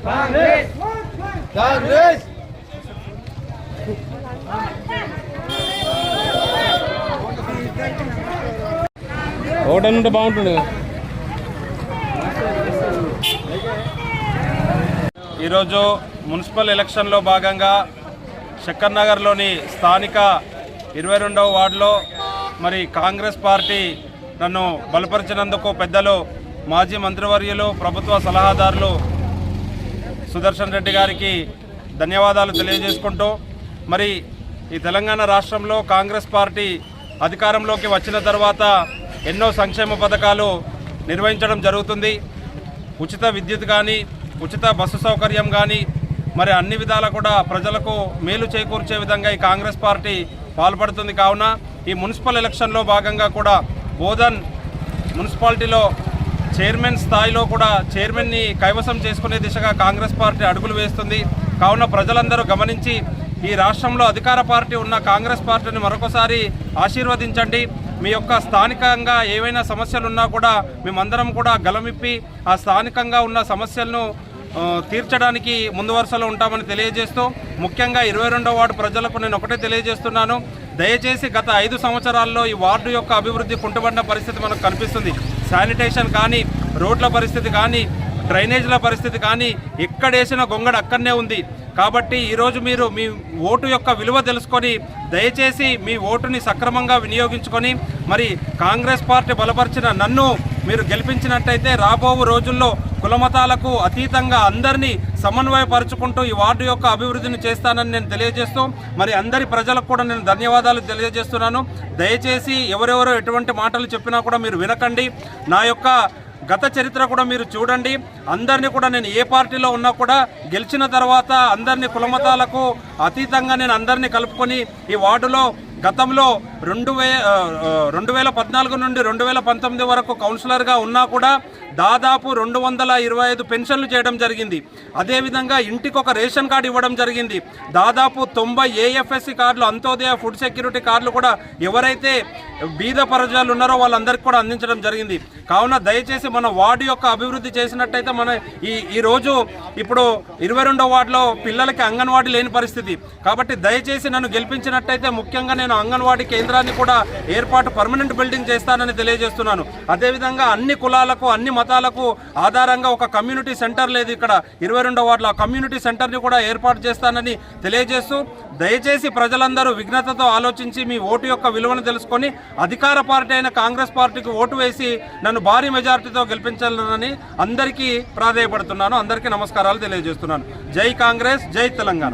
కాంగ్రెస్ ఓటమి ఉంటే బాగుంటుంది. ఈరోజు మున్సిపల్ ఎలక్షన్లో భాగంగా శక్కర్ నగర్లోని స్థానిక 22వ వార్డులో మరి కాంగ్రెస్ పార్టీ నన్ను బలపరిచినందుకు పెద్దలు మాజీ మంత్రివర్యులు ప్రభుత్వ సలహాదారులు సుదర్శన్ రెడ్డి గారికి ధన్యవాదాలు తెలియజేసుకుంటూ, మరి ఈ తెలంగాణ రాష్ట్రంలో కాంగ్రెస్ పార్టీ అధికారంలోకి వచ్చిన తర్వాత ఎన్నో సంక్షేమ పథకాలు నిర్వహించడం జరుగుతుంది. ఉచిత విద్యుత్ కానీ, ఉచిత బస్సు సౌకర్యం కానీ, మరి అన్ని విధాలా కూడా ప్రజలకు మేలు చేకూర్చే విధంగా ఈ కాంగ్రెస్ పార్టీ పాల్పడుతుంది. కావున ఈ మున్సిపల్ ఎలక్షన్లో భాగంగా కూడా బోధన్ మున్సిపాలిటీలో చైర్మన్ స్థాయిలో కూడా చైర్మన్ని కైవసం చేసుకునే దిశగా కాంగ్రెస్ పార్టీ అడుగులు వేస్తుంది. కావున ప్రజలందరూ గమనించి ఈ రాష్ట్రంలో అధికార పార్టీ ఉన్న కాంగ్రెస్ పార్టీని మరొకసారి ఆశీర్వదించండి. మీ యొక్క స్థానికంగా ఏవైనా సమస్యలు ఉన్నా కూడా మేమందరం కూడా గలమిప్పి ఆ స్థానికంగా ఉన్న సమస్యలను తీర్చడానికి ముందు వరుసలో ఉంటామని తెలియజేస్తూ, ముఖ్యంగా 22వ వార్డు ప్రజలకు నేను ఒకటే తెలియజేస్తున్నాను. దయచేసి గత 5 సంవత్సరాల్లో ఈ వార్డు యొక్క అభివృద్ధి కుంటుపడిన పరిస్థితి మనకు కనిపిస్తుంది. శానిటేషన్ కానీ, రోడ్ల పరిస్థితి కానీ, డ్రైనేజీల పరిస్థితి కానీ, ఎక్కడేసిన గొంగడ అక్కడనే ఉంది. కాబట్టి ఈరోజు మీరు మీ ఓటు యొక్క విలువ తెలుసుకొని దయచేసి మీ ఓటుని సక్రమంగా వినియోగించుకొని మరి కాంగ్రెస్ పార్టీ బలపరిచిన నన్ను మీరు గెలిపించినట్టయితే రాబో రోజుల్లో కులమతాలకు అతీతంగా అందరినీ సమన్వయపరుచుకుంటూ ఈ వార్డు యొక్క అభివృద్ధిని చేస్తానని నేను తెలియజేస్తూ, మరి అందరి ప్రజలకు కూడా నేను ధన్యవాదాలు తెలియజేస్తున్నాను. దయచేసి ఎవరెవరో ఎటువంటి మాటలు చెప్పినా కూడా మీరు వినకండి. నా యొక్క గత చరిత్ర కూడా మీరు చూడండి. అందరినీ కూడా నేను ఏ పార్టీలో ఉన్నా కూడా గెలిచిన తర్వాత అందరినీ కులమతాలకు అతీతంగా నేను అందరినీ కలుపుకొని ఈ వార్డులో గతంలో 2014 నుండి 2019 వరకు కౌన్సిలర్గా ఉన్నా కూడా దాదాపు 225 పెన్షన్లు చేయడం జరిగింది. అదేవిధంగా ఇంటికి ఒక రేషన్ కార్డు ఇవ్వడం జరిగింది. దాదాపు 90 ఏఎఫ్ఎస్సి కార్డులు, అంత్యోదయ ఫుడ్ సెక్యూరిటీ కార్డులు కూడా ఎవరైతే బీద ప్రజలు ఉన్నారో వాళ్ళందరికీ కూడా అందించడం జరిగింది. కావున దయచేసి మన వార్డు యొక్క అభివృద్ధి చేసినట్టయితే మన ఈరోజు ఇప్పుడు 22వ వార్డులో పిల్లలకి అంగన్వాడీ లేని పరిస్థితి. కాబట్టి దయచేసి నన్ను గెలిపించినట్టయితే ముఖ్యంగా నేను అంగన్వాడీ కేంద్రాన్ని కూడా ఏర్పాటు పర్మనెంట్ బిల్డింగ్ చేస్తానని తెలియజేస్తున్నాను. అదేవిధంగా అన్ని కులాలకు, అన్ని మతాలకు ఆధారంగా ఒక కమ్యూనిటీ సెంటర్ లేదు ఇక్కడ 22వ వార్డులో. ఆ కమ్యూనిటీ సెంటర్ని కూడా ఏర్పాటు చేస్తానని తెలియజేస్తూ, దయచేసి ప్రజలందరూ విఘ్నతతో ఆలోచించి మీ ఓటు యొక్క విలువను తెలుసుకొని అధికార పార్టీ అయిన కాంగ్రెస్ పార్టీకి ఓటు వేసి నన్ను భారీ మెజారిటీతో గెలిపించాలని అందరికీ ప్రాధేయపడుతున్నాను. అందరికీ నమస్కారాలు తెలియజేస్తున్నాను. జై కాంగ్రెస్, జై తెలంగాణ.